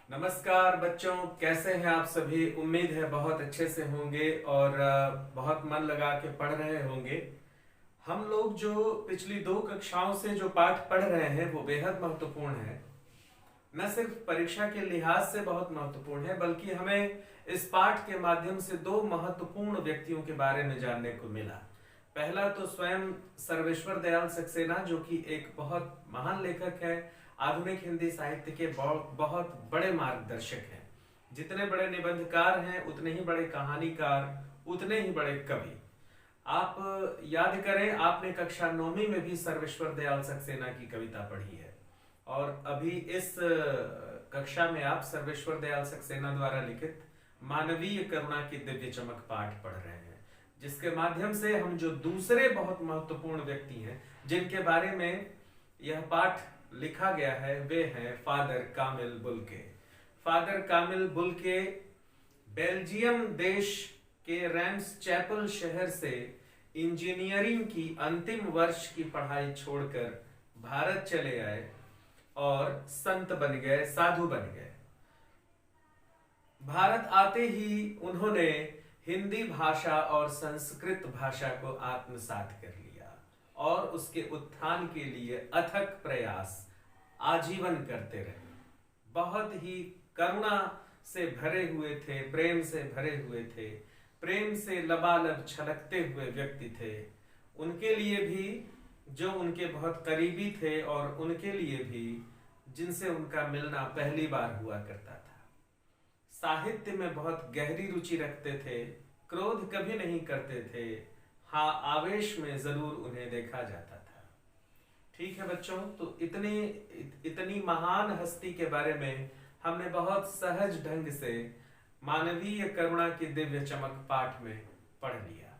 नमस्कार बच्चों, कैसे हैं आप सभी। उम्मीद है बहुत अच्छे से होंगे और बहुत मन लगा के पढ़ रहे होंगे। हम लोग जो पिछली 2 कक्षाओं से जो पाठ पढ़ रहे हैं वो बेहद महत्वपूर्ण है। न सिर्फ परीक्षा के लिहाज से बहुत महत्वपूर्ण है, बल्कि हमें इस पाठ के माध्यम से 2 महत्वपूर्ण व्यक्तियों के बारे में जानने को मिला। पहला तो स्वयं सर्वेश्वर दयाल सक्सेना, जो कि एक बहुत महान लेखक है, आधुनिक हिंदी साहित्य के बहुत बड़े मार्गदर्शक हैं। जितने बड़े निबंधकार हैं उतने ही बड़े कहानीकार, उतने ही बड़े कवि। आप याद करें, आपने कक्षा 9वीं में भी सर्वेश्वर दयाल सक्सेना की कविता पढ़ी है और अभी इस कक्षा में आप सर्वेश्वर दयाल सक्सेना द्वारा लिखित मानवीय करुणा की दिव्य चमक पाठ पढ़ रहे हैं, जिसके माध्यम से हम जो दूसरे बहुत महत्वपूर्ण व्यक्ति हैं जिनके बारे में यह पाठ लिखा गया है वे हैं फादर कामिल बुल्के। फादर कामिल बुल्के बेल्जियम देश के रैम्स चैपल शहर से इंजीनियरिंग की अंतिम वर्ष की पढ़ाई छोड़कर भारत चले आए और संत बन गए, साधु बन गए। भारत आते ही उन्होंने हिंदी भाषा और संस्कृत भाषा को आत्मसात कर लिया और उसके उत्थान के लिए अथक प्रयास आजीवन करते रहे। बहुत ही करुणा से भरे हुए थे, प्रेम से भरे हुए थे, प्रेम से लबालब छलकते हुए व्यक्ति थे। उनके लिए भी जो उनके बहुत करीबी थे और उनके लिए भी जिनसे उनका मिलना पहली बार हुआ करता था। साहित्य में बहुत गहरी रुचि रखते थे, क्रोध कभी नहीं करते थे, हाँ आवेश में जरूर उन्हें देखा जाता था। ठीक है बच्चों, तो इतनी महान हस्ती के बारे में हमने बहुत सहज ढंग से मानवीय करुणा की दिव्य चमक पाठ में पढ़ लिया।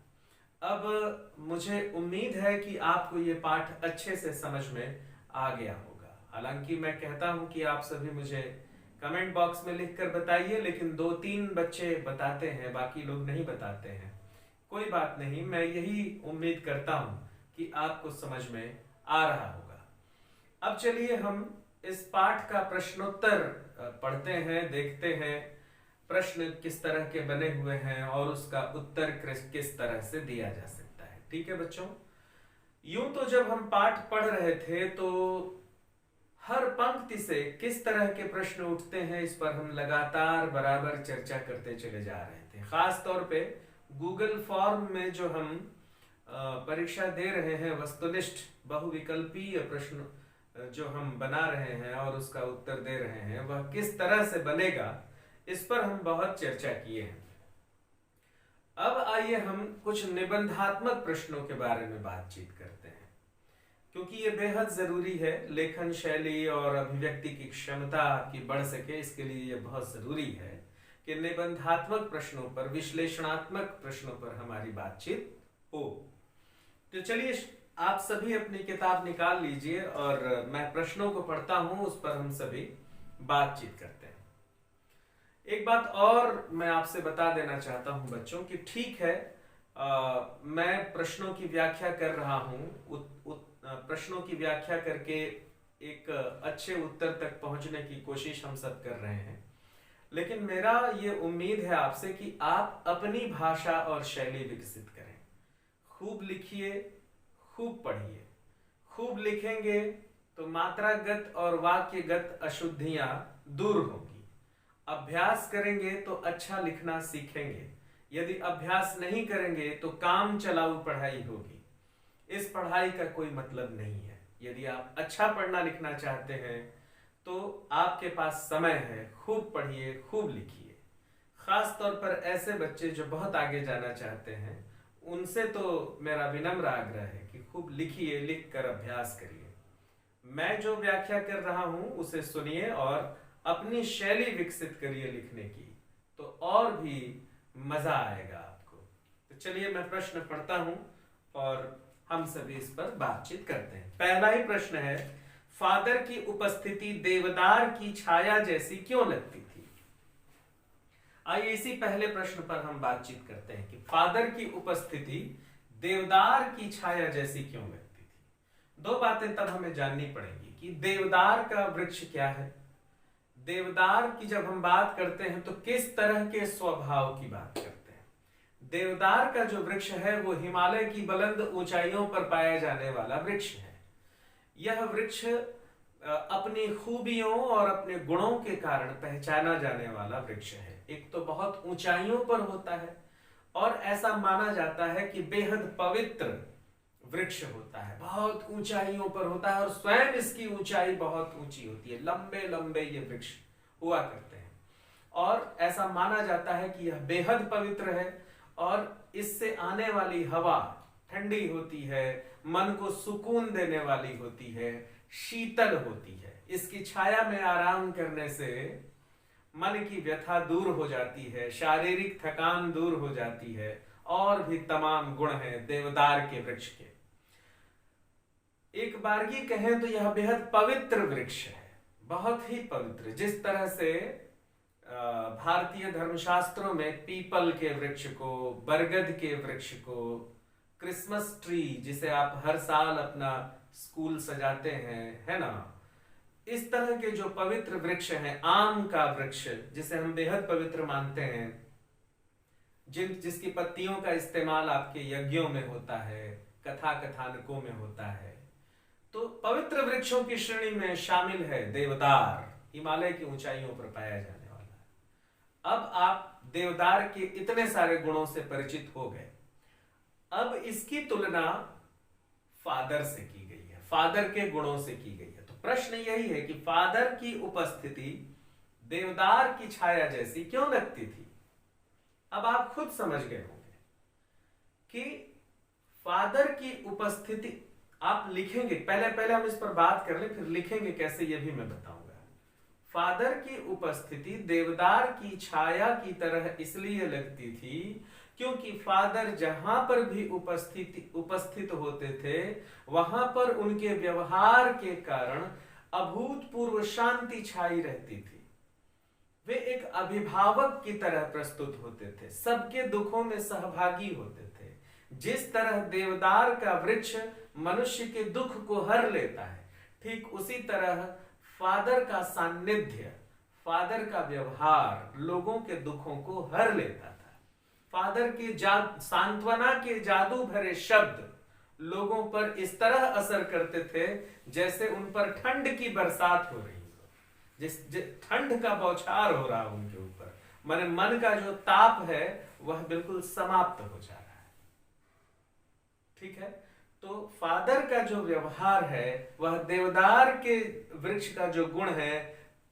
अब मुझे उम्मीद है कि आपको ये पाठ अच्छे से समझ में आ गया होगा। हालांकि मैं कहता हूं कि आप सभी मुझे कमेंट बॉक्स में लिखकर बताइए, लेकिन 2-3 बच्चे बताते हैं, बाकी लोग नहीं बताते हैं। कोई बात नहीं, मैं यही उम्मीद करता हूं कि आपको समझ में आ रहा होगा। अब चलिए हम इस पाठ का प्रश्नोत्तर पढ़ते हैं, देखते हैं प्रश्न किस तरह के बने हुए हैं और उसका उत्तर किस तरह से दिया जा सकता है। ठीक है बच्चों, यूं तो जब हम पाठ पढ़ रहे थे तो हर पंक्ति से किस तरह के प्रश्न उठते हैं इस पर हम लगातार बराबर चर्चा करते चले जा रहे थे। खास तौर पे गूगल फॉर्म में जो हम परीक्षा दे रहे हैं, वस्तुनिष्ठ बहुविकल्पीय प्रश्न जो हम बना रहे हैं और उसका उत्तर दे रहे हैं, वह किस तरह से बनेगा इस पर हम बहुत चर्चा किए हैं। अब आइए हम कुछ निबंधात्मक प्रश्नों के बारे में बातचीत करते हैं, क्योंकि ये बेहद जरूरी है। लेखन शैली और अभिव्यक्ति की क्षमता आपकी बढ़ सके, इसके लिए ये बहुत जरूरी है कि निबंधात्मक प्रश्नों पर, विश्लेषणात्मक प्रश्नों पर हमारी बातचीत हो। तो चलिए आप सभी अपनी किताब निकाल लीजिए और मैं प्रश्नों को पढ़ता हूं, उस पर हम सभी बातचीत करते हैं। एक बात और मैं आपसे बता देना चाहता हूं बच्चों कि ठीक है, मैं प्रश्नों की व्याख्या कर रहा हूं, प्रश्नों की व्याख्या करके एक अच्छे उत्तर तक पहुंचने की कोशिश हम सब कर रहे हैं, लेकिन मेरा ये उम्मीद है आपसे कि आप अपनी भाषा और शैली विकसित करें। खूब लिखिए, खूब पढ़िए। खूब लिखेंगे तो मात्रागत और वाक्यगत अशुद्धियां दूर होंगी। अभ्यास करेंगे तो अच्छा लिखना सीखेंगे। यदि अभ्यास नहीं करेंगे तो काम चलाऊ पढ़ाई होगी। इस पढ़ाई का कोई मतलब नहीं है। यदि आप अच्छा पढ़ना लिखना चाहते हैं तो आपके पास समय है, खूब पढ़िए, खूब लिखिए। खास तौर पर ऐसे बच्चे जो बहुत आगे जाना चाहते हैं, उनसे तो मेरा विनम्र आग्रह है कि खूब लिखिए, लिखकर अभ्यास करिए। मैं जो व्याख्या कर रहा हूं उसे सुनिए और अपनी शैली विकसित करिए लिखने की, तो और भी मजा आएगा आपको। तो चलिए मैं प्रश्न पढ़ता हूं और हम सभी इस पर बातचीत करते हैं। पहला ही प्रश्न है, फादर की उपस्थिति देवदार की छाया जैसी क्यों लगती थी? आइए इसी पहले प्रश्न पर हम बातचीत करते हैं कि फादर की उपस्थिति देवदार की छाया जैसी क्यों लगती थी। 2 बातें तब हमें जाननी पड़ेंगी कि देवदार का वृक्ष क्या है, देवदार की जब हम बात करते हैं तो किस तरह के स्वभाव की बात करते हैं? देवदार का जो वृक्ष है वो हिमालय की बुलंद ऊंचाइयों पर पाया जाने वाला वृक्ष है। यह वृक्ष अपनी खूबियों और अपने गुणों के कारण पहचाना जाने वाला वृक्ष है। एक तो बहुत ऊंचाइयों पर होता है और ऐसा माना जाता है कि बेहद पवित्र वृक्ष होता है, बहुत ऊंचाइयों पर होता है और स्वयं इसकी ऊंचाई बहुत ऊंची होती है। लंबे लंबे ये वृक्ष हुआ करते हैं और ऐसा माना जाता है कि यह बेहद पवित्र है और इससे आने वाली हवा ठंडी होती है, मन को सुकून देने वाली होती है, शीतल होती है। इसकी छाया में आराम करने से मन की व्यथा दूर हो जाती है, शारीरिक थकान दूर हो जाती है और भी तमाम गुण हैं देवदार के वृक्ष के। एक बारगी कहें तो यह बेहद पवित्र वृक्ष है, बहुत ही पवित्र। जिस तरह से भारतीय धर्मशास्त्रों में पीपल के वृक्ष को, बरगद के वृक्ष को, क्रिसमस ट्री जिसे आप हर साल अपना स्कूल सजाते हैं, है ना, इस तरह के जो पवित्र वृक्ष हैं, आम का वृक्ष जिसे हम बेहद पवित्र मानते हैं, जिसकी पत्तियों का इस्तेमाल आपके यज्ञों में होता है, कथा कथानकों में होता है, तो पवित्र वृक्षों की श्रेणी में शामिल है देवदार, हिमालय की ऊंचाइयों पर पाया जाने वाला। अब आप देवदार के इतने सारे गुणों से परिचित हो गए। अब इसकी तुलना फादर से की गई है, फादर के गुणों से की गई है। तो प्रश्न यही है कि फादर की उपस्थिति देवदार की छाया जैसी क्यों लगती थी? अब आप खुद समझ गए होंगे कि फादर की उपस्थिति, आप लिखेंगे, पहले हम इस पर बात कर लें, फिर लिखेंगे कैसे ये भी मैं बताऊंगा। फादर की उपस्थिति देवदार की छाया की तरह इसलिए लगती थी क्योंकि फादर जहां पर भी उपस्थित होते थे वहां पर उनके व्यवहार के कारण अभूतपूर्व शांति छाई रहती थी। वे एक अभिभावक की तरह प्रस्तुत होते थे, सबके दुखों में सहभागी होते थे। जिस तरह देवदार का वृक्ष मनुष्य के दुख को हर लेता है, ठीक उसी तरह फादर का सान्निध्य, फादर का व्यवहार लोगों के दुखों को हर लेता था। फादर के सांत्वना के जादू भरे शब्द लोगों पर इस तरह असर करते थे जैसे उन पर ठंड की बरसात हो रही हो, जिस ठंड का बौछार हो रहा उनके ऊपर, मन का जो ताप है वह बिल्कुल समाप्त हो जा रहा है। ठीक है, तो फादर का जो व्यवहार है वह देवदार के वृक्ष का जो गुण है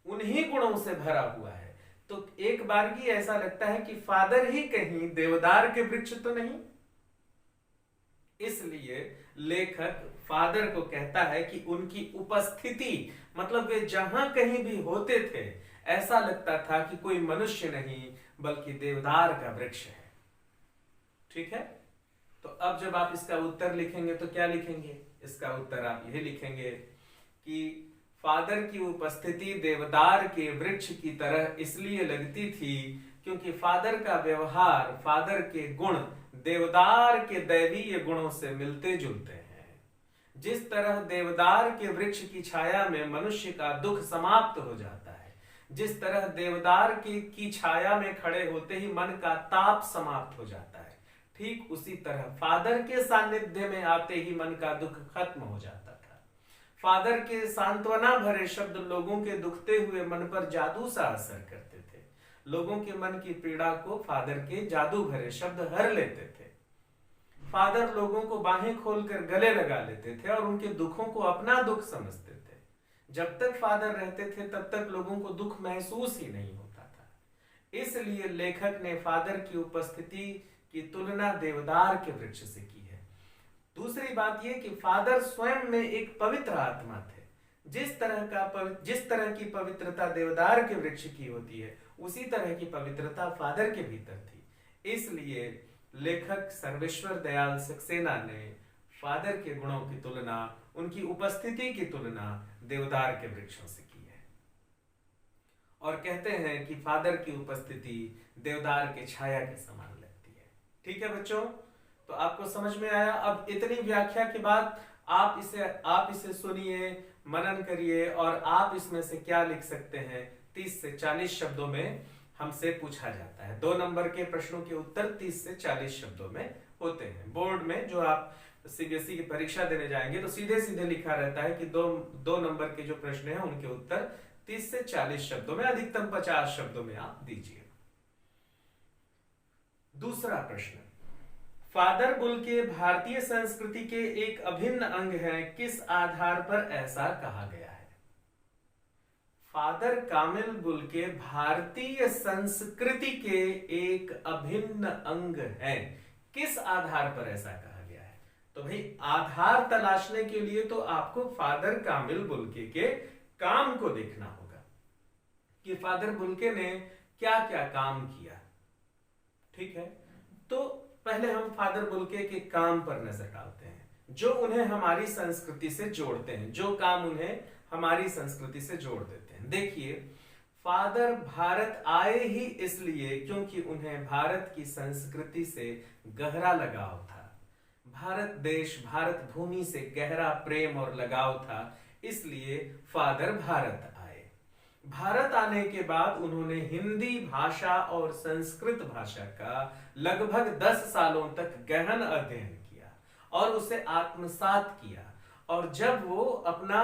उन्हीं गुणों से भरा हुआ है। तो एक बारगी ऐसा लगता है कि फादर ही कहीं देवदार के वृक्ष तो नहीं, इसलिए लेखक फादर को कहता है कि उनकी उपस्थिति, मतलब वे जहां कहीं भी होते थे ऐसा लगता था कि कोई मनुष्य नहीं बल्कि देवदार का वृक्ष है। ठीक है, तो अब जब आप इसका उत्तर लिखेंगे तो क्या लिखेंगे? इसका उत्तर आप यही लिखेंगे कि फादर की उपस्थिति देवदार के वृक्ष की तरह इसलिए लगती थी क्योंकि फादर का व्यवहार, फादर के गुण देवदार के दैवीय गुणों से मिलते जुलते हैं। जिस तरह देवदार के वृक्ष की छाया में मनुष्य का दुख समाप्त हो जाता है, जिस तरह देवदार की छाया में खड़े होते ही मन का ताप समाप्त हो जाता है, ठीक उसी तरह फादर के सानिध्य में आते ही मन का दुख खत्म हो जाता था। फादर के सांत्वना भरे शब्द लोगों के दुखते हुए मन पर जादू सा असर करते थे। लोगों के मन की पीड़ा को फादर के जादू भरे शब्द हर लेते थे। फादर लोगों को बाहें खोलकर गले लगा लेते थे और उनके दुखों को अपना दुख समझते थे। जब तक फादर रहते थे तब तक लोगों को दुख महसूस ही नहीं होता था। इसलिए लेखक ने फादर की उपस्थिति की तुलना देवदार के वृक्ष से की है। दूसरी बात यह कि फादर स्वयं में एक पवित्र आत्मा थे। जिस तरह की पवित्रता देवदार के वृक्ष की होती है उसी तरह की पवित्रता फादर के भीतर थी। इसलिए लेखक सर्वेश्वर दयाल सक्सेना ने फादर के गुणों की तुलना, उनकी उपस्थिति की तुलना देवदार के वृक्षों से की है और कहते हैं कि फादर की उपस्थिति देवदार के छाया के समान लगती है। ठीक है बच्चों, तो आपको समझ में आया। अब इतनी व्याख्या के बाद आप इसे सुनिए, मनन करिए और आप इसमें से क्या लिख सकते हैं 30 से 40 शब्दों में हमसे पूछा जाता है। 2 नंबर के प्रश्नों के उत्तर 30 से 40 शब्दों में होते हैं। बोर्ड में जो आप सीबीएसई की परीक्षा देने जाएंगे तो सीधे सीधे लिखा रहता है कि दो नंबर के जो प्रश्न हैं उनके उत्तर 30 से 40 शब्दों में, अधिकतम 50 शब्दों में आप दीजिए। दूसरा प्रश्न, फादर बुल्के भारतीय संस्कृति के एक अभिन्न अंग है, किस आधार पर ऐसा कहा गया है? फादर कामिल बुल्के भारतीय संस्कृति के एक अभिन्न अंग है, किस आधार पर ऐसा कहा गया है? तो भाई आधार तलाशने के लिए तो आपको फादर कामिल बुल्के के काम को देखना होगा कि फादर बुल्के ने क्या क्या काम किया। ठीक है, तो पहले हम फादर बुल्के के काम पर नजर डालते हैं, जो उन्हें हमारी संस्कृति से जोड़ते हैं, जो काम उन्हें हमारी संस्कृति से जोड़ देते हैं। देखिए, फादर भारत आए ही इसलिए क्योंकि उन्हें भारत की संस्कृति से गहरा लगाव था। भारत देश, भारत भूमि से गहरा प्रेम और लगाव था, इसलिए फादर भारत आए। भारत आने के बाद उन्होंने हिंदी भाषा और संस्कृत भाषा का लगभग 10 सालों तक गहन अध्ययन किया और उसे आत्मसात किया। और जब वो अपना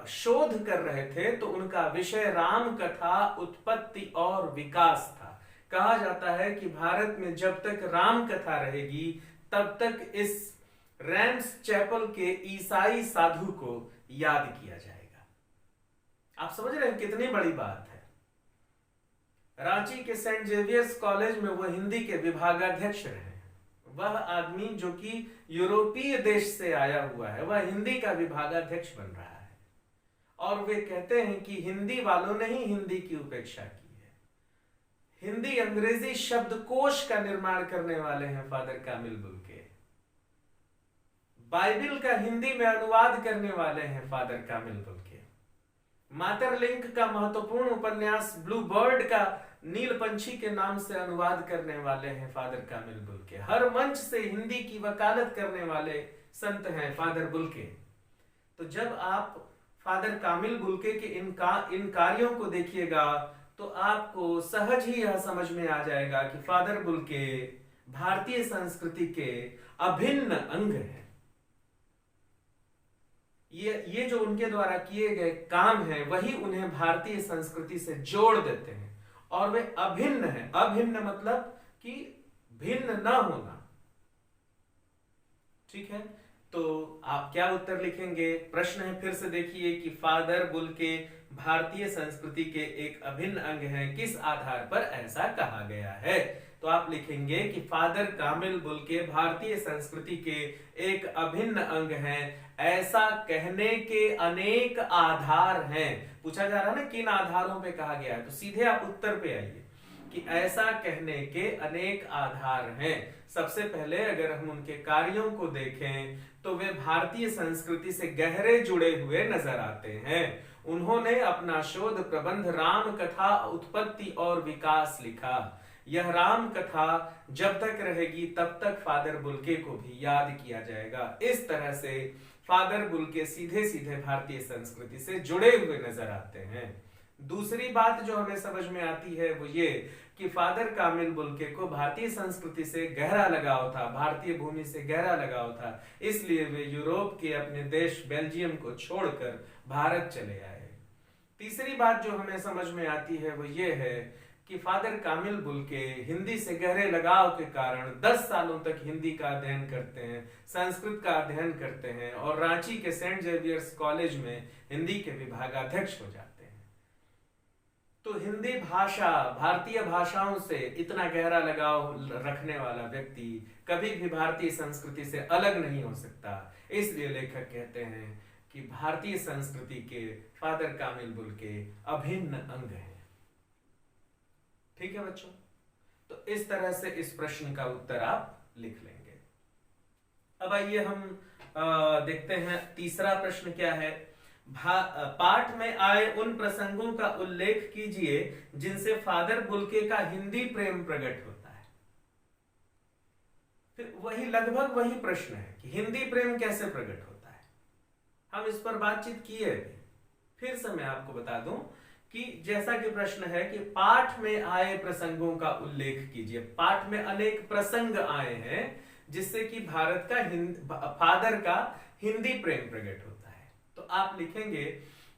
शोध कर रहे थे तो उनका विषय राम कथा उत्पत्ति और विकास था। कहा जाता है कि भारत में जब तक राम कथा रहेगी तब तक इस रैम्स चैपल के ईसाई साधु को याद किया जाएगा। आप समझ रहे हैं कितनी बड़ी बात है। रांची के सेंट जेवियर्स कॉलेज में वह हिंदी के विभागाध्यक्ष रहे। वह आदमी जो कि यूरोपीय देश से आया हुआ है, वह हिंदी का विभागाध्यक्ष बन रहा है। और वे कहते हैं कि हिंदी वालों ने ही हिंदी की उपेक्षा की है। हिंदी अंग्रेजी शब्दकोश का निर्माण करने वाले हैं फादर कामिल बुल्के। बाइबिल का हिंदी में अनुवाद करने वाले हैं फादर कामिल बुल्के। मातरलिंक का महत्वपूर्ण उपन्यास ब्लू बर्ड का नील पंछी के नाम से अनुवाद करने वाले हैं फादर कामिल बुल्के। हर मंच से हिंदी की वकालत करने वाले संत हैं फादर बुल्के। तो जब आप फादर कामिल बुल्के के इन कार्यों को देखिएगा तो आपको सहज ही यह समझ में आ जाएगा कि फादर बुल्के भारतीय संस्कृति के अभिन्न अंग हैं। ये जो उनके द्वारा किए गए काम हैं वही उन्हें भारतीय संस्कृति से जोड़ देते हैं और वे अभिन्न हैं। अभिन्न मतलब कि भिन्न न होना। ठीक है, तो आप क्या उत्तर लिखेंगे? प्रश्न है, फिर से देखिए कि फादर बुल्के भारतीय संस्कृति के एक अभिन्न अंग हैं, किस आधार पर ऐसा कहा गया है? तो आप लिखेंगे कि फादर कामिल बुल्के भारतीय संस्कृति के एक अभिन्न अंग हैं। ऐसा कहने के अनेक आधार हैं। पूछा जा रहा है ना किन आधारों पे कहा गया है, तो सीधे आप उत्तर पे आइए कि ऐसा कहने के अनेक आधार हैं। सबसे पहले अगर हम उनके कार्यों को देखें तो वे भारतीय संस्कृति से गहरे जुड़े हुए नजर आते हैं। उन्होंने अपना शोध प्रबंध राम कथा उत्पत्ति और विकास लिखा। यह राम कथा जब तक रहेगी तब तक फादर बुल्के को भी याद किया जाएगा। इस तरह से फादर बुल्के सीधे सीधे भारतीय संस्कृति से जुड़े हुए नजर आते हैं। दूसरी बात जो हमें समझ में आती है वो ये कि फादर कामिल बुल्के को भारतीय संस्कृति से गहरा लगाव था, भारतीय भूमि से गहरा लगाव था, इसलिए वे यूरोप के अपने देश बेल्जियम को छोड़कर भारत चले आए। तीसरी बात जो हमें समझ में आती है वो ये है कि फादर कामिल बुल्के हिंदी से गहरे लगाव के कारण 10 सालों तक हिंदी का अध्ययन करते हैं, संस्कृत का अध्ययन करते हैं और रांची के सेंट जेवियर्स कॉलेज में हिंदी के विभागाध्यक्ष हो जाते हैं। तो हिंदी भाषा, भारतीय भाषाओं से इतना गहरा लगाव रखने वाला व्यक्ति कभी भी भारतीय संस्कृति से अलग नहीं हो सकता। इसलिए लेखक कहते हैं कि भारतीय संस्कृति के फादर कामिल बुल्के अभिन्न अंग हैं। ठीक है बच्चों, तो इस तरह से इस प्रश्न का उत्तर आप लिख लेंगे। अब आइए हम देखते हैं तीसरा प्रश्न क्या है। पाठ में आए उन प्रसंगों का उल्लेख कीजिए जिनसे फादर बुल्के का हिंदी प्रेम प्रकट होता है। फिर वही लगभग वही प्रश्न है कि हिंदी प्रेम कैसे प्रकट होता है। हम इस पर बातचीत किए। फिर से मैं आपको बता दूं कि जैसा कि प्रश्न है कि पाठ में आए प्रसंगों का उल्लेख कीजिए। पाठ में अनेक प्रसंग आए हैं जिससे कि भारत का फादर का हिंदी प्रेम प्रकट होता है। तो आप लिखेंगे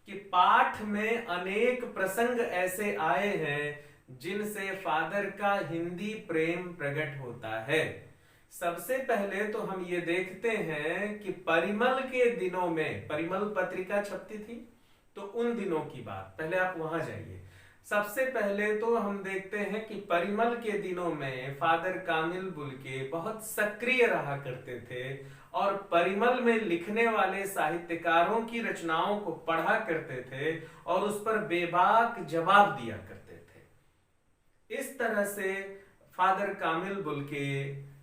कि पाठ में अनेक प्रसंग ऐसे आए हैं जिनसे फादर का हिंदी प्रेम प्रकट होता है। सबसे पहले तो हम ये देखते हैं कि परिमल के दिनों में, परिमल पत्रिका छपती थी, तो उन दिनों की बात, पहले आप वहां जाइए। सबसे पहले तो हम देखते हैं कि परिमल के दिनों में फादर कामिल बुल्के बहुत सक्रिय रहा करते थे और परिमल में लिखने वाले साहित्यकारों की रचनाओं को पढ़ा करते थे और उस पर बेबाक जवाब दिया करते थे। इस तरह से फादर कामिल बुल्के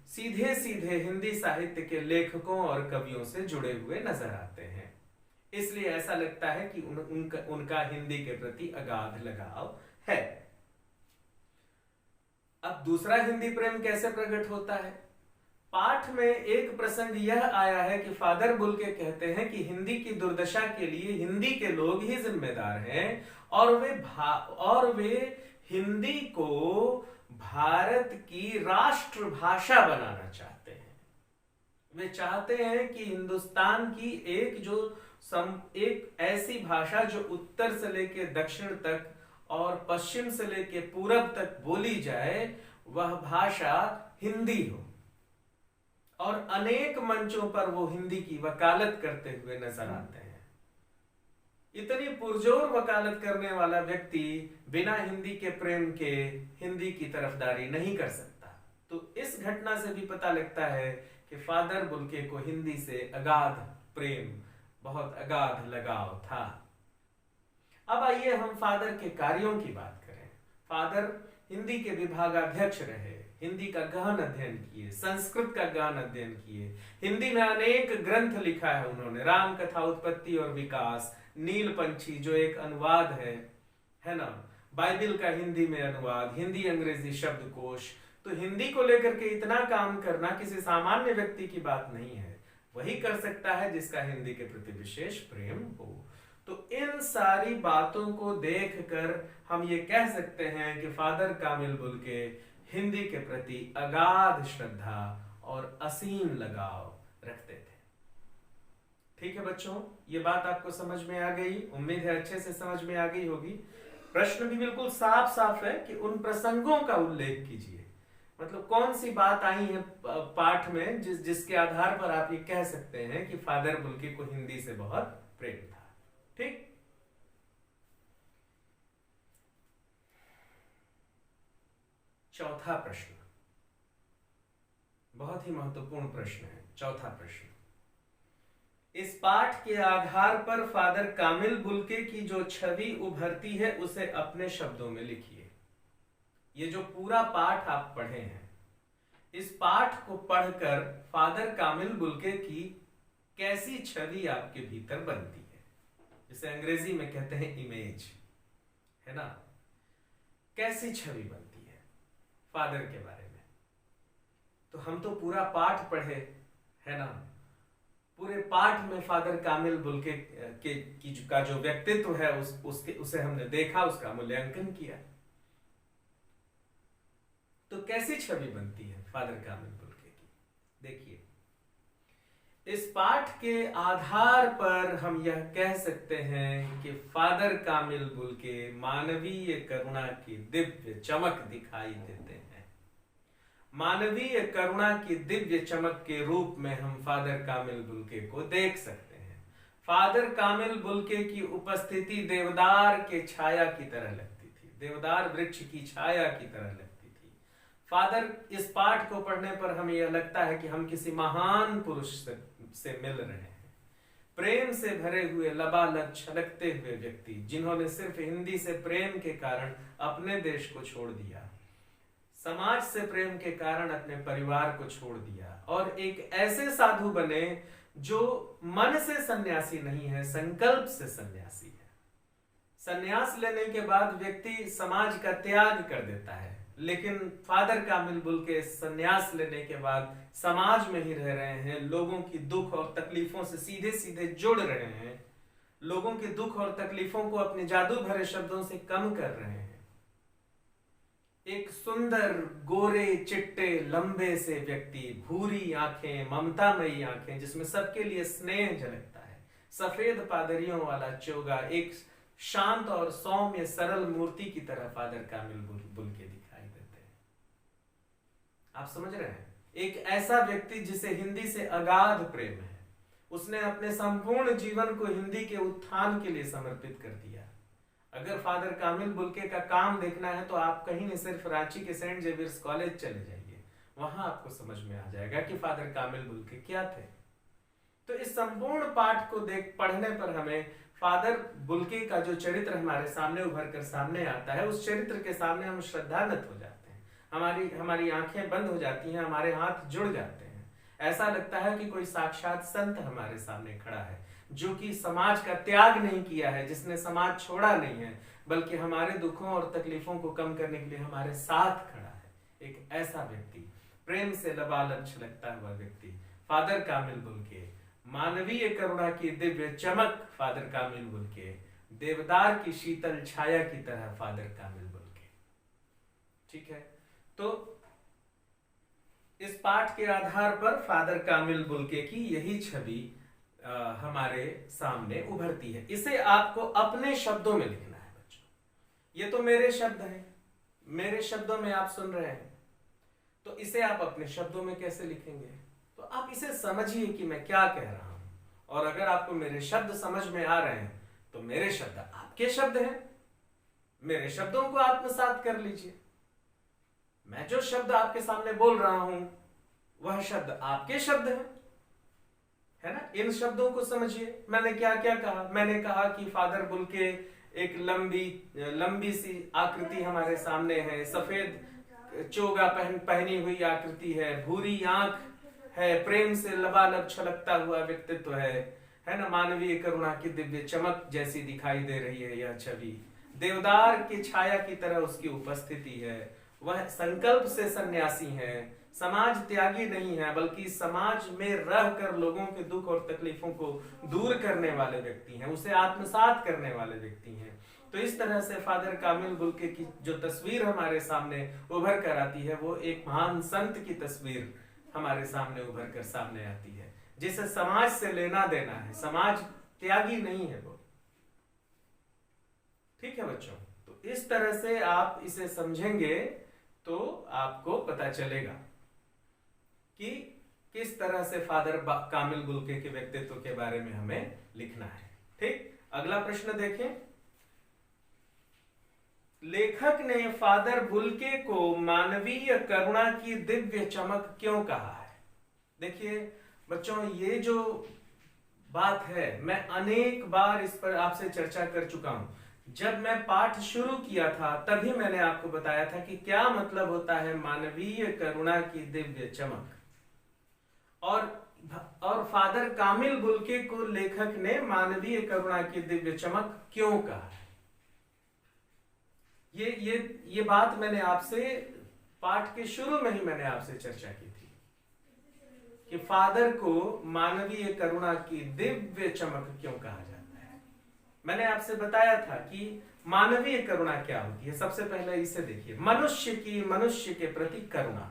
सीधे सीधे हिंदी साहित्य के लेखकों और कवियों से जुड़े हुए नजर आते हैं। इसलिए ऐसा लगता है कि उनका हिंदी के प्रति अगाध लगाव है। अब दूसरा हिंदी प्रेम कैसे प्रकट होता है? पाठ में एक प्रसंग यह आया है कि फादर बुल्के कहते हैं कि हिंदी की दुर्दशा के लिए हिंदी के लोग ही जिम्मेदार हैं और वे हिंदी को भारत की राष्ट्रभाषा बनाना चाहते हैं। वे चाहते हैं कि हिंदुस्तान की एक ऐसी भाषा जो उत्तर से लेकर दक्षिण तक और पश्चिम से लेकर पूरब तक बोली जाए, वह भाषा हिंदी हो। और अनेक मंचों पर वो हिंदी की वकालत करते हुए नजर आते हैं। इतनी पुरजोर वकालत करने वाला व्यक्ति बिना हिंदी के प्रेम के हिंदी की तरफदारी नहीं कर सकता। तो इस घटना से भी पता लगता है कि फादर बुल्के को हिंदी से अगाध प्रेम, बहुत अगाध लगाव था। अब आइए हम फादर के कार्यों की बात करें। फादर हिंदी के विभागाध्यक्ष रहे, हिंदी का गहन अध्ययन किए, संस्कृत का गहन अध्ययन किए, हिंदी में अनेक ग्रंथ लिखा है उन्होंने। राम कथा उत्पत्ति और विकास, नील पंछी जो एक अनुवाद है ना, बाइबिल का हिंदी में अनुवाद, हिंदी अंग्रेजी शब्दकोश। तो हिंदी को लेकर के इतना काम करना किसी सामान्य व्यक्ति की बात नहीं है। वही कर सकता है जिसका हिंदी के प्रति विशेष प्रेम हो। तो इन सारी बातों को देखकर हम ये कह सकते हैं कि फादर कामिल बुल्के हिंदी के प्रति अगाध श्रद्धा और असीम लगाव रखते थे। ठीक है बच्चों, ये बात आपको समझ में आ गई? उम्मीद है अच्छे से समझ में आ गई होगी। प्रश्न भी बिल्कुल साफ साफ है कि उन प्रसंगों का उल्लेख कीजिए। मतलब कौन सी बात आई है पाठ में जिसके आधार पर आप ये कह सकते हैं कि फादर बुल्के को हिंदी से बहुत प्रेम था। ठीक, चौथा प्रश्न बहुत ही महत्वपूर्ण प्रश्न है। चौथा प्रश्न, इस पाठ के आधार पर फादर कामिल बुल्के की जो छवि उभरती है उसे अपने शब्दों में लिखिए। ये जो पूरा पाठ आप पढ़े हैं, इस पाठ को पढ़कर फादर कामिल बुल्के की कैसी छवि आपके भीतर बनती है, जिसे अंग्रेजी में कहते हैं इमेज, है ना। कैसी छवि बनती है फादर के बारे में? तो हम तो पूरा पाठ पढ़े, है ना। पूरे पाठ में फादर कामिल बुल्के का जो व्यक्तित्व है उसे हमने देखा, उसका मूल्यांकन किया। तो कैसी छवि बनती है फादर कामिल बुल्के की? देखिए, इस पाठ के आधार पर हम यह कह सकते हैं कि फादर कामिल बुल्के मानवीय करुणा की दिव्य चमक दिखाई देते हैं। मानवीय करुणा की दिव्य चमक के रूप में हम फादर कामिल बुल्के को देख सकते हैं। फादर कामिल बुल्के की उपस्थिति देवदार के छाया की तरह लगती थी, देवदार वृक्ष की छाया की तरह लगती थी। फादर, इस पाठ को पढ़ने पर हमें यह लगता है कि हम किसी महान पुरुष से मिल रहे हैं। प्रेम से भरे हुए, लबालब छलकते हुए व्यक्ति, जिन्होंने सिर्फ हिंदी से प्रेम के कारण अपने देश को छोड़ दिया, समाज से प्रेम के कारण अपने परिवार को छोड़ दिया और एक ऐसे साधु बने जो मन से सन्यासी नहीं है, संकल्प से सन्यासी है। सन्यास लेने के बाद व्यक्ति समाज का त्याग कर देता है, लेकिन फादर कामिल बुल्के सन्यास लेने के बाद समाज में ही रह रहे हैं, लोगों की दुख और तकलीफों से सीधे सीधे जुड़ रहे हैं, लोगों के दुख और तकलीफों को अपने जादू भरे शब्दों से कम कर रहे हैं। एक सुंदर गोरे चिट्टे लंबे से व्यक्ति, भूरी आंखें, ममतामयी आंखें जिसमें सबके लिए स्नेह झलकता है, सफेद पादरियों वाला चोगा, एक शांत और सौम्य सरल मूर्ति की तरह फादर कामिल बुल्के दिखाई देते हैं। आप समझ रहे हैं? एक ऐसा व्यक्ति जिसे हिंदी से अगाध प्रेम है, उसने अपने संपूर्ण जीवन को हिंदी के उत्थान के लिए समर्पित कर दिया। अगर फादर कामिल बुल्के का काम देखना है तो आप कहीं नहीं, सिर्फ रांची के सेंट जेवियर्स कॉलेज चले जाइए, वहां आपको समझ में आ जाएगा कि फादर कामिल बुल्के क्या थे। तो इस संपूर्ण पाठ को पढ़ने पर हमें फादर बुल्के का जो चरित्र हमारे सामने उभर कर सामने आता है, उस चरित्र के सामने हम श्रद्धानत हो जाते हैं, हमारी आंखें बंद हो जाती हैं, हमारे हाथ जुड़ जाते हैं। ऐसा लगता है कि कोई साक्षात संत हमारे सामने खड़ा है, जो कि समाज का त्याग नहीं किया है, जिसने समाज छोड़ा नहीं है, बल्कि हमारे दुखों और तकलीफों को कम करने के लिए हमारे साथ खड़ा है। एक ऐसा व्यक्ति, प्रेम से लबालब छलकता हुआ व्यक्ति, फादर कामिल बुल्के। मानवीय करुणा की दिव्य चमक फादर कामिल बुल्के, देवदार की शीतल छाया की तरह फादर कामिल बुल्के। ठीक है, तो इस पाठ के आधार पर फादर कामिल बुल्के की यही छवि हमारे सामने उभरती है। इसे आपको अपने शब्दों में लिखना है बच्चों। ये तो मेरे शब्द हैं, मेरे शब्दों में आप सुन रहे हैं, तो इसे आप अपने शब्दों में कैसे लिखेंगे? तो आप इसे समझिए कि मैं क्या कह रहा हूं, और अगर आपको मेरे शब्द समझ में आ रहे हैं तो मेरे शब्द आपके शब्द हैं, मेरे शब्दों को आत्मसात कर लीजिए। मैं जो शब्द आपके सामने बोल रहा हूं वह शब्द आपके शब्द हैं, है ना? इन शब्दों को समझिए। मैंने क्या क्या कहा? मैंने कहा कि फादर बुल्के एक लंबी सी आकृति हमारे सामने है, सफेद चोगा पहनी हुई आकृति है, भूरी आंख है, प्रेम से लबालब छलकता हुआ व्यक्तित्व है ना? मानवीय करुणा की दिव्य चमक जैसी दिखाई दे रही है यह छवि, देवदार की छाया की तरह उसकी उपस्थिति है। वह संकल्प से सन्यासी है, समाज त्यागी नहीं है, बल्कि समाज में रहकर लोगों के दुख और तकलीफों को दूर करने वाले व्यक्ति हैं, उसे आत्मसात करने वाले व्यक्ति हैं। तो इस तरह से फादर कामिल बुल्के की जो तस्वीर हमारे सामने उभर कर आती है, वो एक महान संत की तस्वीर हमारे सामने उभर कर सामने आती है, जिसे समाज से लेना देना है, समाज त्यागी नहीं है वो। ठीक है बच्चों, तो इस तरह से आप इसे समझेंगे तो आपको पता चलेगा कि किस तरह से फादर कामिल बुल्के के व्यक्तित्व के बारे में हमें लिखना है। ठीक, अगला प्रश्न देखें। लेखक ने फादर बुल्के को मानवीय करुणा की दिव्य चमक क्यों कहा है? देखिए बच्चों, ये जो बात है मैं अनेक बार इस पर आपसे चर्चा कर चुका हूं। जब मैं पाठ शुरू किया था तभी मैंने आपको बताया था कि क्या मतलब होता है मानवीय करुणा की दिव्य चमक, और फादर कामिल बुल्के को लेखक ने मानवीय करुणा की दिव्य चमक क्यों कहा है। ये बात मैंने आपसे पाठ के शुरू में ही मैंने आपसे चर्चा की थी कि फादर को मानवीय करुणा की दिव्य चमक क्यों कहा जाता है। मैंने आपसे बताया था कि मानवीय करुणा क्या होती है। सबसे पहले इसे देखिए, मनुष्य की मनुष्य के प्रति करुणा,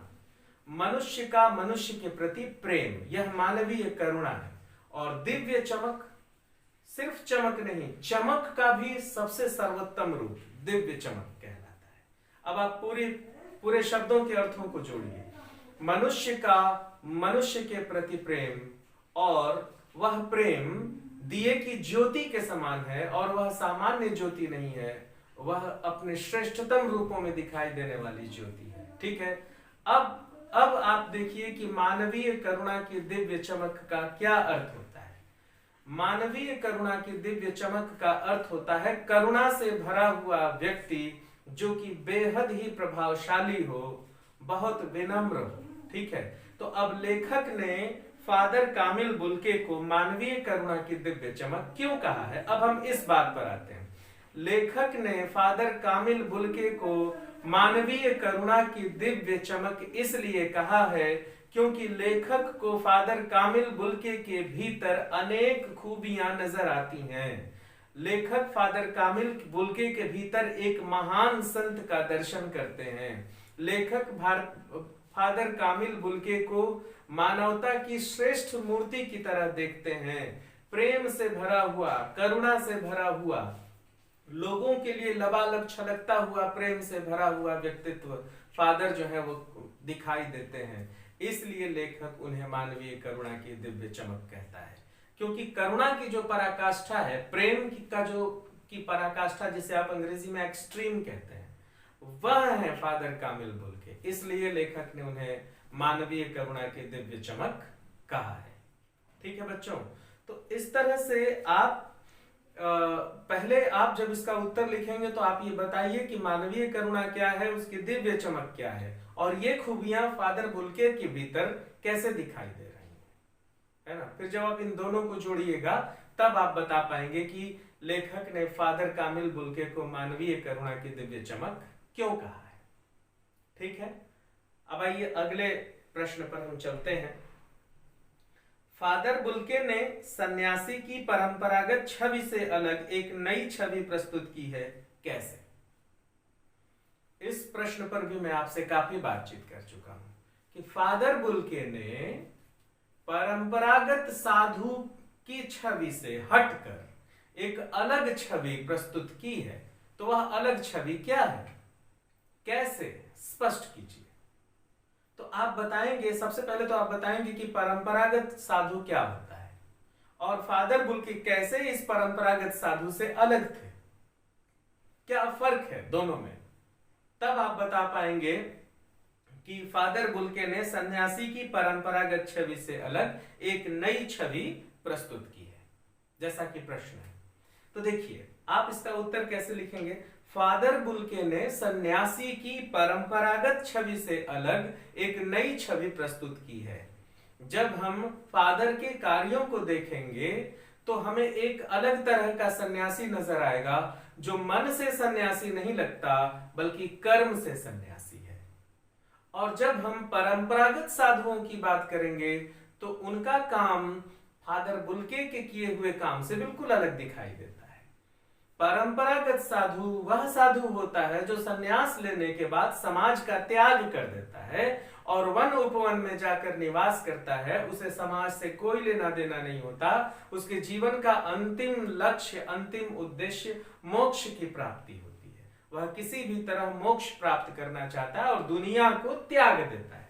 मनुष्य का मनुष्य के प्रति प्रेम, यह मानवीय करुणा है। और दिव्य चमक, सिर्फ चमक नहीं, चमक का भी सबसे सर्वोत्तम रूप दिव्य चमक कहलाता है। अब आप पूरे शब्दों के अर्थों को जोड़िए। मनुष्य का मनुष्य के प्रति प्रेम, और वह प्रेम दिए की ज्योति के समान है, और वह सामान्य ज्योति नहीं है, वह अपने श्रेष्ठतम रूपों में दिखाई देने वाली ज्योति है। ठीक है, अब आप देखिए कि मानवीय करुणा की दिव्य चमक का क्या अर्थ होता है। मानवीय करुणा की दिव्य चमक का अर्थ होता है करुणा से भरा हुआ व्यक्ति जो कि बेहद ही प्रभावशाली हो, बहुत विनम्र हो। ठीक है, तो अब लेखक ने फादर कामिल बुल्के को मानवीय करुणा की दिव्य चमक क्यों कहा है। अब हम इस बात पर आते हैं। लेखक ने फादर कामिल बुल्के को मानवीय करुणा की दिव्य चमक इसलिए कहा है क्योंकि लेखक को फादर कामिल बुल्के के भीतर अनेक खूबियां नजर आती हैं। लेखक फादर कामिल बुल्के के भीतर एक महान संत का दर्शन करते हैं। लेखक फादर कामिल बुल्के को मानवता की श्रेष्ठ मूर्ति की तरह देखते हैं। प्रेम से भरा हुआ, करुणा से भरा हुआ, लोगों के लिए लबालब छलकता हुआ प्रेम से भरा हुआ व्यक्तित्व फादर जो है वो दिखाई देते हैं। इसलिए लेखक उन्हें मानवीय करुणा की दिव्य चमक कहता है, क्योंकि करुणा की जो पराकाष्ठा है, प्रेम की पराकाष्ठा जिसे आप अंग्रेजी में एक्सट्रीम कहते हैं, वह है फादर कामिल बुल्के। इसलिए लेखक ने उन्हें मानवीय करुणा की दिव्य चमक कहा है। ठीक है बच्चों, तो इस तरह से आप पहले आप जब इसका उत्तर लिखेंगे तो आप ये बताइए कि मानवीय करुणा क्या है, उसकी दिव्य चमक क्या है, और ये खूबियां फादर बुल्के के भीतर कैसे दिखाई दे रही है ना। फिर जब आप इन दोनों को जोड़िएगा तब आप बता पाएंगे कि लेखक ने फादर कामिल बुल्के को मानवीय करुणा की दिव्य चमक क्यों कहा है। ठीक है, अब आइए अगले प्रश्न पर हम चलते हैं। फादर बुल्के ने सन्यासी की परंपरागत छवि से अलग एक नई छवि प्रस्तुत की है, कैसे? इस प्रश्न पर भी मैं आपसे काफी बातचीत कर चुका हूं कि फादर बुल्के ने परंपरागत साधु की छवि से हटकर एक अलग छवि प्रस्तुत की है। तो वह अलग छवि क्या है, कैसे, स्पष्ट कीजिए। तो आप बताएंगे, सबसे पहले तो आप बताएंगे कि परंपरागत साधु क्या होता है और फादर बुल्के कैसे इस परंपरागत साधु से अलग थे, क्या फर्क है दोनों में। तब आप बता पाएंगे कि फादर बुल्के ने सन्यासी की परंपरागत छवि से अलग एक नई छवि प्रस्तुत की है, जैसा कि प्रश्न है। तो देखिए आप इसका उत्तर कैसे लिखेंगे। फादर बुल्के ने सन्यासी की परंपरागत छवि से अलग एक नई छवि प्रस्तुत की है। जब हम फादर के कार्यों को देखेंगे तो हमें एक अलग तरह का सन्यासी नजर आएगा, जो मन से सन्यासी नहीं लगता बल्कि कर्म से सन्यासी है। और जब हम परंपरागत साधुओं की बात करेंगे तो उनका काम फादर बुल्के के किए हुए काम से बिल्कुल अलग दिखाई देता है। परंपरागत साधु वह साधु होता है जो सन्यास लेने के बाद समाज का त्याग कर देता है और वन उपवन में जाकर निवास करता है। उसे समाज से कोई लेना देना नहीं होता। उसके जीवन का अंतिम लक्ष्य, अंतिम उद्देश्य मोक्ष की प्राप्ति होती है। वह किसी भी तरह मोक्ष प्राप्त करना चाहता है और दुनिया को त्याग देता है।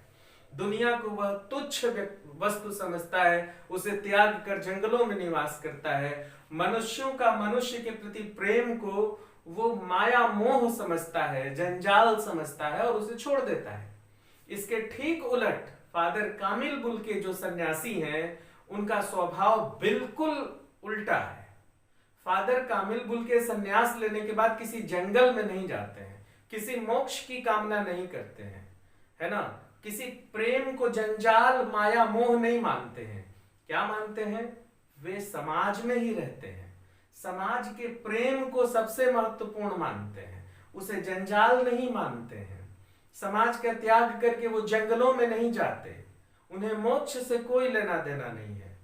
दुनिया को वह तुच्छ वस्तु समझता है, उसे त्याग कर जंगलों में निवास करता है। मनुष्यों का मनुष्य के प्रति प्रेम को वो माया मोह समझता है, जंजाल समझता है और उसे छोड़ देता है। इसके ठीक उलट फादर कामिल बुल्के जो सन्यासी हैं, उनका स्वभाव बिल्कुल उल्टा है। फादर कामिल बुल्के सन्यास लेने के बाद किसी जंगल में नहीं जाते हैं, किसी मोक्ष की कामना नहीं करते हैं, है ना। किसी प्रेम को जंजाल माया मोह नहीं मानते हैं। क्या मानते हैं? वे समाज में ही रहते हैं, समाज के प्रेम को सबसे महत्वपूर्ण मानते हैं, उसे जंजाल नहीं मानते हैं। समाज का त्याग करके वो जंगलों में नहीं जाते, उन्हें मोक्ष से कोई लेना देना नहीं है।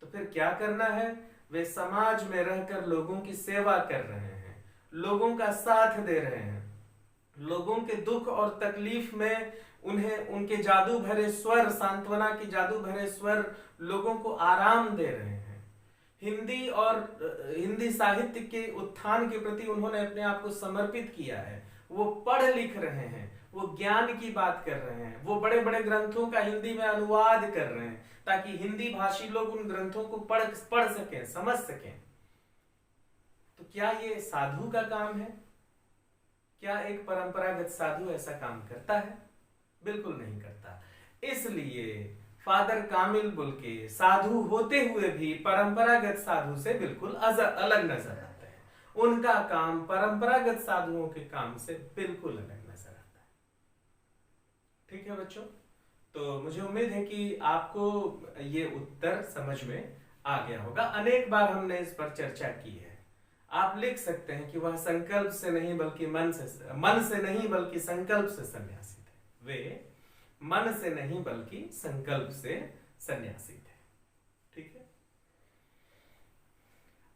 तो फिर क्या करना है? वे समाज में रहकर लोगों की सेवा कर रहे हैं, लोगों का साथ दे रहे हैं, लोगों के दुख और तकलीफ में उन्हें उनके जादू भरे स्वर, सांत्वना की जादू भरे स्वर लोगों को आराम दे रहे हैं। हिंदी साहित्य के उत्थान के प्रति उन्होंने अपने आप को समर्पित किया है। वो पढ़ लिख रहे हैं, वो ज्ञान की बात कर रहे हैं, वो बड़े बड़े ग्रंथों का हिंदी में अनुवाद कर रहे हैं ताकि हिंदी भाषी लोग उन ग्रंथों को पढ़ सकें, समझ सकें। तो क्या ये साधु का काम है? क्या एक परंपरागत साधु ऐसा काम करता है? बिल्कुल नहीं करता। इसलिए फादर कामिल बुल्के साधु होते हुए भी परंपरागत साधु से बिल्कुल अलग नजर आते हैं। उनका काम परंपरागत साधुओं के काम से बिल्कुल अलग नजर आता है। ठीक है बच्चों, तो मुझे उम्मीद है कि आपको ये उत्तर समझ में आ गया होगा। अनेक बार हमने इस पर चर्चा की है। आप लिख सकते हैं कि वह संकल्प से नहीं बल्कि मन से नहीं बल्कि संकल्प से सन्यासी थे। वे मन से नहीं बल्कि संकल्प से सन्यासी थे। ठीक है,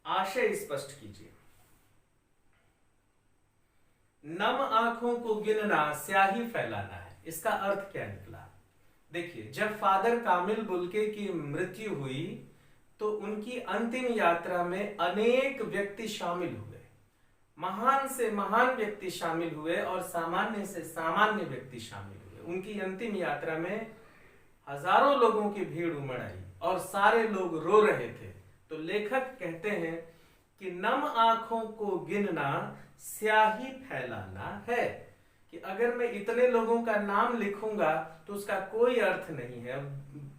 आशय स्पष्ट कीजिए। नम आंखों को गिनना स्याही फैलाना है, इसका अर्थ क्या निकला? देखिए, जब फादर कामिल बुल्के की मृत्यु हुई तो उनकी अंतिम यात्रा में अनेक व्यक्ति शामिल हुए, महान से महान व्यक्ति शामिल हुए और सामान्य से सामान्य व्यक्ति शामिल हुए। उनकी अंतिम यात्रा में हजारों लोगों की भीड़ उमड़ आई और सारे लोग रो रहे थे। तो लेखक कहते हैं कि नम आंखों को गिनना स्याही फैलाना है, कि अगर मैं इतने लोगों का नाम लिखूंगा तो उसका कोई अर्थ नहीं है,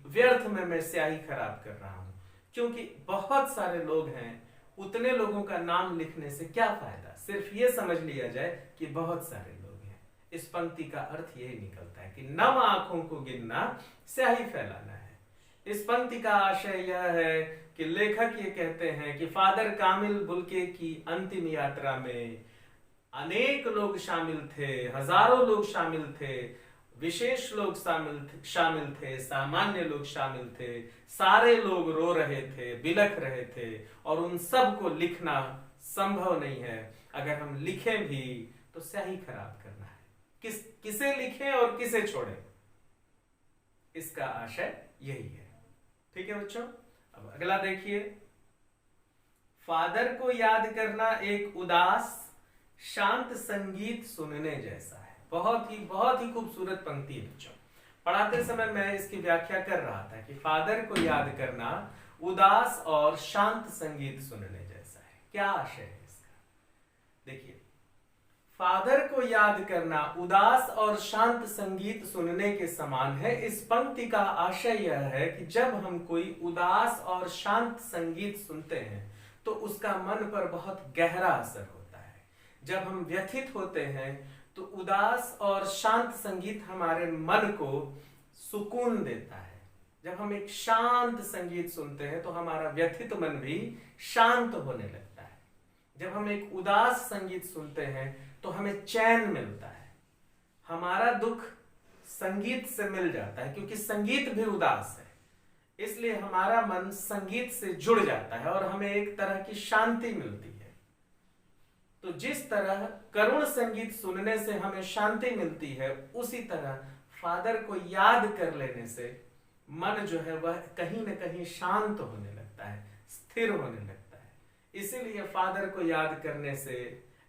व्यर्थ में मैं स्याही खराब कर रहा हूं, क्योंकि बहुत सारे लोग हैं, उतने लोगों का नाम लिखने से क्या फायदा। सिर्फ ये समझ लिया जाए कि बहुत सारे लोग हैं। इस पंक्ति का अर्थ यही निकलता है कि नम आंखों को गिनना स्याही फैलाना है। इस पंक्ति का आशय यह है कि लेखक ये कहते हैं कि फादर कामिल बुल्के की अंतिम यात्रा में अनेक लोग शामिल थे, हजारों लोग शामिल थे, विशेष लोग शामिल थे, सामान्य लोग शामिल थे, सारे लोग रो रहे थे, बिलख रहे थे, और उन सब को लिखना संभव नहीं है। अगर हम लिखें भी तो स्याही खराब करना है। किसे लिखें और किसे छोड़ें, इसका आशय यही है। ठीक है बच्चों, अब अगला देखिए। फादर को याद करना एक उदास शांत संगीत सुनने जैसा है। बहुत ही खूबसूरत पंक्ति है बच्चों। पढ़ाते समय मैं इसकी व्याख्या कर रहा था कि फादर को याद करना उदास और शांत संगीत सुनने जैसा है। क्या आशय है इसका? देखिए, फादर को याद करना उदास और शांत संगीत सुनने के समान है। इस पंक्ति का आशय यह है कि जब हम कोई उदास और शांत संगीत सुनते हैं तो उसका मन पर बहुत गहरा असर होता है। जब हम व्यथित होते हैं तो उदास और शांत संगीत हमारे मन को सुकून देता है। जब हम एक शांत संगीत सुनते हैं तो हमारा व्यथित मन भी शांत होने लगता है। जब हम एक उदास संगीत सुनते हैं तो हमें चैन मिलता है, हमारा दुख संगीत से मिल जाता है, क्योंकि संगीत भी उदास है, इसलिए हमारा मन संगीत से जुड़ जाता है और हमें एक तरह की शांति मिलती है। तो जिस तरह करुण संगीत सुनने से हमें शांति मिलती है, उसी तरह फादर को याद कर लेने से मन जो है वह कहीं न कहीं शांत होने लगता है, स्थिर होने लगता है। इसीलिए फादर को याद करने से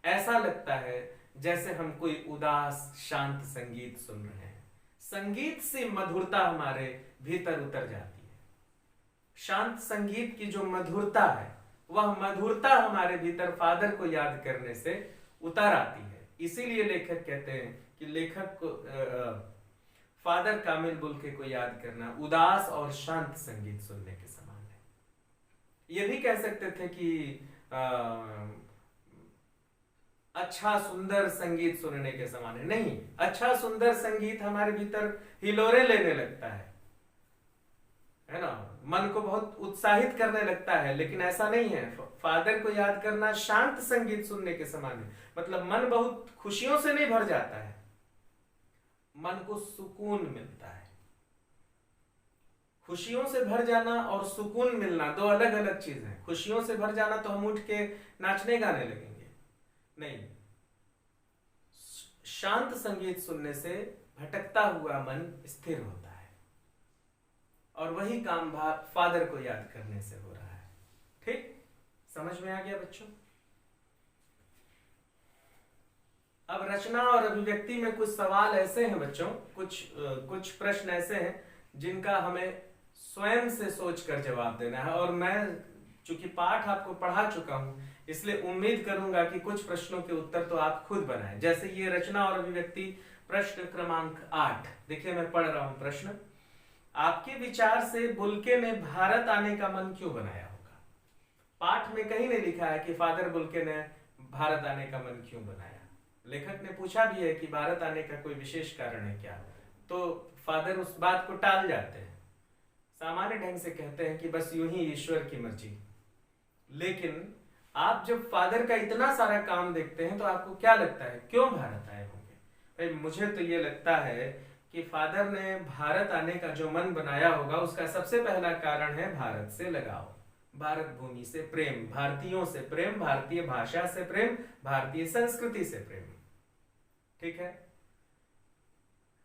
ऐसा लगता है जैसे हम कोई उदास शांत संगीत सुन रहे हैं। संगीत से मधुरता हमारे भीतर उतर जाती है। शांत संगीत की जो मधुरता है, वह मधुरता हमारे भीतर फादर को याद करने से उतर आती है। इसीलिए लेखक कहते हैं कि लेखक को फादर कामिल बुल्के को याद करना उदास और शांत संगीत सुनने के समान है। यह भी कह सकते थे कि अच्छा सुंदर संगीत सुनने के समान है। नहीं, अच्छा सुंदर संगीत हमारे भीतर हिलोरे लेने लगता है ना, मन को बहुत उत्साहित करने लगता है, लेकिन ऐसा नहीं है। फादर को याद करना शांत संगीत सुनने के समान है। मतलब मन बहुत खुशियों से नहीं भर जाता है, मन को सुकून मिलता है। खुशियों से भर जाना और सुकून मिलना दो अलग अलग चीज है। खुशियों से भर जाना तो हम उठ के नाचने गाने लगेंगे, नहीं। शांत संगीत सुनने से भटकता हुआ मन स्थिर होता है, और वही काम फादर को याद करने से हो रहा है। ठीक, समझ में आ गया बच्चों? अब रचना और अभिव्यक्ति में कुछ सवाल ऐसे हैं बच्चों, कुछ प्रश्न ऐसे हैं जिनका हमें स्वयं से सोचकर जवाब देना है। और मैं चूंकि पाठ आपको पढ़ा चुका हूं, इसलिए उम्मीद करूंगा कि कुछ प्रश्नों के उत्तर तो आप खुद बनाएं। जैसे ये रचना और अभिव्यक्ति प्रश्न क्रमांक 8। देखिए मैं पढ़ रहा हूं प्रश्न। आपके विचार से बुल्के ने भारत आने का मन क्यों बनाया होगा? पाठ में कहीं नहीं लिखा है कि फादर बुल्के ने भारत आने का मन क्यों बनाया। लेखक ने पूछा भी है कि भारत आने का कोई विशेष कारण है क्या, तो फादर उस बात को टाल जाते हैं, सामान्य ढंग से कहते हैं कि बस यूं ही ईश्वर की मर्जी। लेकिन आप जब फादर का इतना सारा काम देखते हैं तो आपको क्या लगता है क्यों भारत आए होंगे? भाई मुझे तो ये लगता है कि फादर ने भारत आने का जो मन बनाया होगा उसका सबसे पहला कारण है भारत से लगाव, भारत भूमि से प्रेम, भारतीयों से प्रेम, भारतीय भाषा से प्रेम, भारतीय संस्कृति से प्रेम। ठीक है।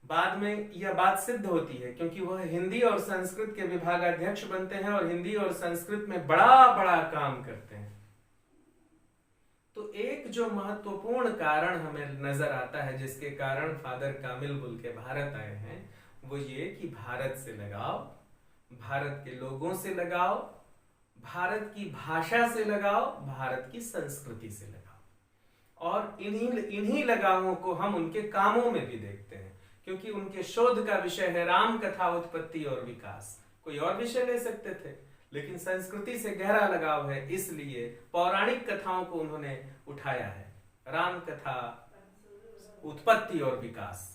बाद में यह बात सिद्ध होती है क्योंकि वह हिंदी और संस्कृत के विभागाध्यक्ष बनते हैं और हिंदी और संस्कृत में बड़ा बड़ा काम करते हैं। तो एक जो महत्वपूर्ण कारण हमें नजर आता है जिसके कारण फादर कामिल बुल्के भारत आए हैं, वो ये कि भारत से लगाव, भारत के लोगों से लगाव, भारत की भाषा से लगाव, भारत की संस्कृति से लगाव। और इन्हीं लगावों को हम उनके कामों में भी देखते हैं क्योंकि उनके शोध का विषय है राम कथा उत्पत्ति और विकास। कोई और विषय ले सकते थे, लेकिन संस्कृति से गहरा लगाव है, इसलिए पौराणिक कथाओं को उन्होंने उठाया है, राम कथा उत्पत्ति और विकास।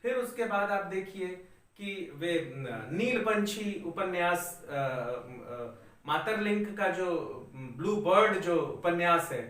फिर उसके बाद आप देखिए कि वे नीलपंछी उपन्यास, मातरलिंक का जो ब्लू बर्ड जो उपन्यास है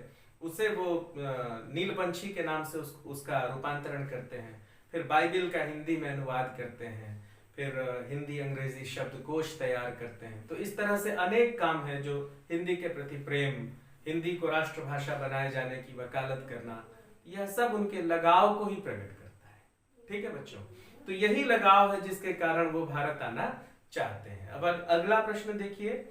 उसे वो नीलपंछी के नाम से उसका रूपांतरण करते हैं। फिर बाइबिल का हिंदी में अनुवाद करते हैं, फिर हिंदी अंग्रेजी शब्दकोश तैयार करते हैं। तो इस तरह से अनेक काम है जो हिंदी के प्रति प्रेम, हिंदी को राष्ट्रभाषा बनाए जाने की वकालत करना, यह सब उनके लगाव को ही प्रकट करता है। ठीक है बच्चों, तो यही लगाव है जिसके कारण वो भारत आना चाहते हैं। अब अगला प्रश्न देखिए,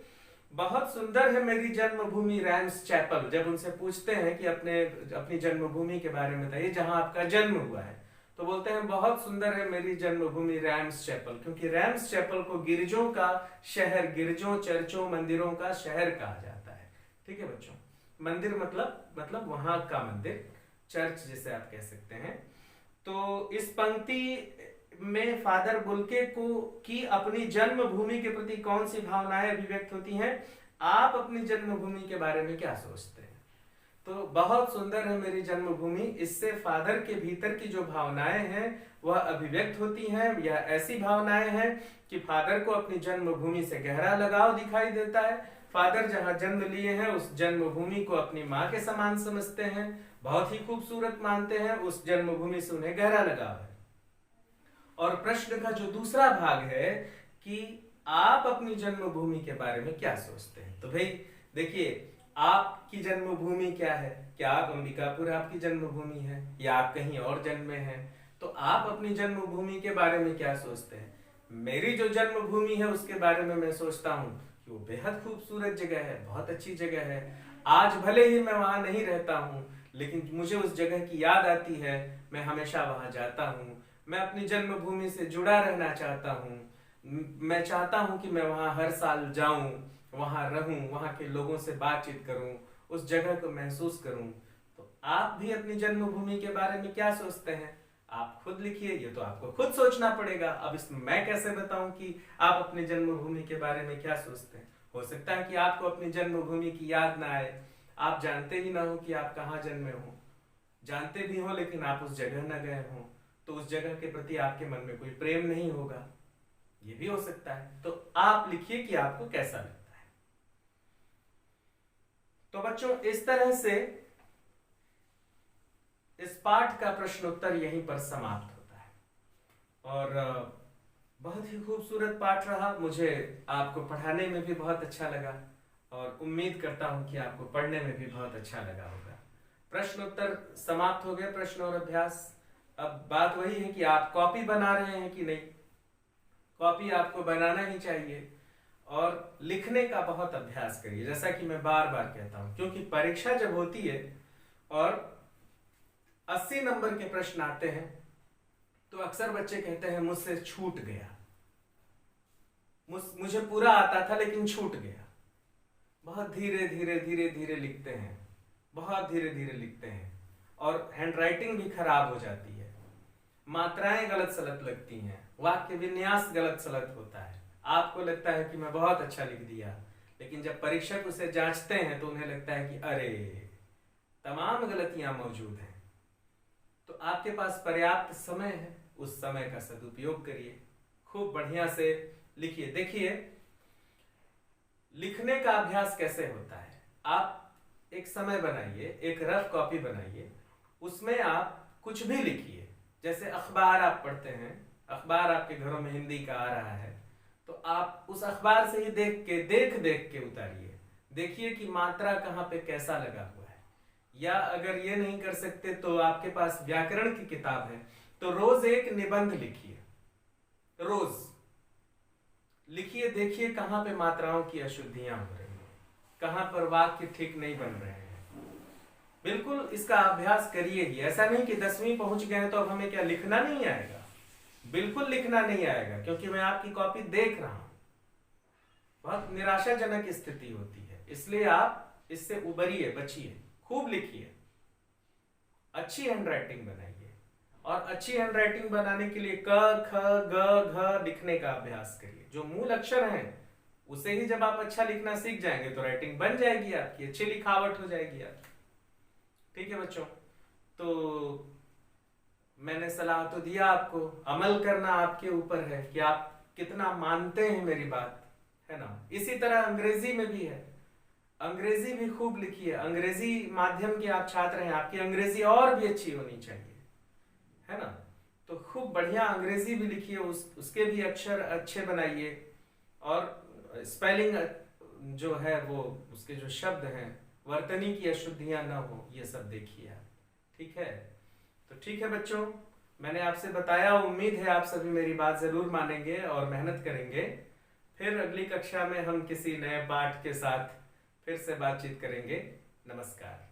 बहुत सुंदर है मेरी जन्मभूमि रैम्स चैपल। जब उनसे पूछते हैं कि अपनी जन्मभूमि के बारे में बताइए जहां आपका जन्म हुआ है, तो बोलते हैं बहुत सुंदर है मेरी जन्मभूमि रैम्स चैपल, क्योंकि रैम्स चैपल को गिरजों का शहर, गिरजों, चर्चों, मंदिरों का शहर कहा जाता है। ठीक है बच्चों, मंदिर मतलब वहां का मंदिर, चर्च जिसे आप कह सकते हैं। तो इस पंक्ति में फादर बुल्के की अपनी जन्मभूमि के प्रति कौन सी भावनाएं अभिव्यक्त होती हैं? आप अपनी जन्मभूमि के बारे में क्या सोचते हैं? तो बहुत सुंदर है मेरी जन्मभूमि, इससे फादर के भीतर की जो भावनाएं हैं वह अभिव्यक्त होती हैं। यह ऐसी भावनाएं हैं कि फादर को अपनी जन्मभूमि से गहरा लगाव दिखाई देता है। फादर जहां जन्म लिए हैं उस जन्मभूमि को अपनी माँ के समान समझते हैं, बहुत ही खूबसूरत मानते हैं, उस जन्मभूमि से उन्हें गहरा लगाव है। और प्रश्न का जो दूसरा भाग है कि आप अपनी जन्मभूमि के बारे में क्या सोचते हैं? तो भाई देखिए, आपकी जन्मभूमि क्या है? क्या आप अंबिकापुर आपकी जन्मभूमि है या आप कहीं और जन्मे हैं? तो आप अपनी जन्मभूमि के बारे में क्या सोचते हैं? मेरी जो जन्मभूमि है उसके बारे में मैं सोचता हूँ कि वो बेहद खूबसूरत जगह है, बहुत अच्छी जगह है। आज भले ही मैं वहां नहीं रहता हूँ, लेकिन मुझे उस जगह की याद आती है, मैं हमेशा वहां जाता हूँ। मैं अपनी जन्मभूमि से जुड़ा रहना चाहता हूँ। मैं चाहता हूँ कि मैं वहां हर साल जाऊं, वहां रहूं, वहां के लोगों से बातचीत करूं, उस जगह को महसूस करूं। तो आप भी अपनी जन्मभूमि के बारे में क्या सोचते हैं? आप खुद लिखिए, ये तो आपको खुद सोचना पड़ेगा। अब इसमें मैं कैसे बताऊं कि आप अपनी जन्मभूमि के बारे में क्या सोचते हैं? हो सकता है कि आपको अपनी जन्मभूमि की याद ना आए, आप जानते ही ना हो कि आप कहाँ जन्मे हो, जानते भी हो लेकिन आप उस जगह न गए हो, तो उस जगह के प्रति आपके मन में कोई प्रेम नहीं होगा, ये भी हो सकता है। तो आप लिखिए कि आपको कैसा लगता है। तो बच्चों, इस तरह से इस पाठ का प्रश्न उत्तर यहीं पर समाप्त होता है। और बहुत ही खूबसूरत पाठ रहा, मुझे आपको पढ़ाने में भी बहुत अच्छा लगा और उम्मीद करता हूं कि आपको पढ़ने में भी बहुत अच्छा लगा होगा। प्रश्न उत्तर समाप्त हो गए, प्रश्न और अभ्यास। अब बात वही है कि आप कॉपी बना रहे हैं कि नहीं। कॉपी आपको बनाना ही चाहिए और लिखने का बहुत अभ्यास करिए, जैसा कि मैं बार बार कहता हूं, क्योंकि परीक्षा जब होती है और 80 नंबर के प्रश्न आते हैं तो अक्सर बच्चे कहते हैं मुझसे छूट गया, मुझे पूरा आता था लेकिन छूट गया। बहुत धीरे धीरे धीरे धीरे लिखते हैं, बहुत धीरे धीरे लिखते हैं और हैंडराइटिंग भी खराब हो जाती है, मात्राएं गलत सलत लगती हैं, वाक्य विन्यास गलत सलत होता है। आपको लगता है कि मैं बहुत अच्छा लिख दिया, लेकिन जब परीक्षक उसे जांचते हैं तो उन्हें लगता है कि अरे तमाम गलतियां मौजूद हैं। तो आपके पास पर्याप्त समय है, उस समय का सदुपयोग करिए, खूब बढ़िया से लिखिए। देखिए, लिखने का अभ्यास कैसे होता है, आप एक समय बनाइए, एक रफ कॉपी बनाइए, उसमें आप कुछ भी लिखिए। जैसे अखबार आप पढ़ते हैं, अखबार आपके घरों में हिंदी का आ रहा है, तो आप उस अखबार से ही देख देख के उतारिए। देखिए कि मात्रा कहाँ पे कैसा लगा हुआ है। या अगर ये नहीं कर सकते तो आपके पास व्याकरण की किताब है, तो रोज एक निबंध लिखिए, रोज लिखिए, देखिए कहाँ पे मात्राओं की अशुद्धियां हो रही हैं, कहाँ पर वाक्य ठीक नहीं बन रहे हैं। बिल्कुल इसका अभ्यास करिए ही। ऐसा नहीं कि 10वीं पहुंच गए तो अब हमें क्या लिखना नहीं आएगा, बिल्कुल लिखना नहीं आएगा, क्योंकि मैं आपकी कॉपी देख रहा हूं। बहुत निराशाजनक स्थिति होती है, इसलिए आप इससे उबरिए, बचिए, खूब लिखिए, अच्छी हैंडराइटिंग बनाइए। और अच्छी हैंडराइटिंग बनाने के लिए क ख ग घ लिखने का अभ्यास करिए। जो मूल अक्षर हैं उसे ही जब आप अच्छा लिखना सीख जाएंगे तो राइटिंग बन जाएगी आपकी, अच्छी लिखावट हो जाएगी आपकी। ठीक है बच्चों, तो मैंने सलाह तो दिया आपको, अमल करना आपके ऊपर है कि आप कितना मानते हैं मेरी बात, है ना। इसी तरह अंग्रेजी में भी है, अंग्रेजी भी खूब लिखिए। अंग्रेजी माध्यम के आप छात्र हैं, आपकी अंग्रेजी और भी अच्छी होनी चाहिए, है ना। तो खूब बढ़िया अंग्रेजी भी लिखिए, उसके भी अक्षर अच्छे बनाइए, और स्पेलिंग जो है वो, उसके जो शब्द हैं, वर्तनी की अशुद्धियां ना हो, ये सब देखिए आप। ठीक है, तो ठीक है बच्चों, मैंने आपसे बताया, उम्मीद है आप सभी मेरी बात जरूर मानेंगे और मेहनत करेंगे। फिर अगली कक्षा में हम किसी नए पाठ के साथ फिर से बातचीत करेंगे। नमस्कार।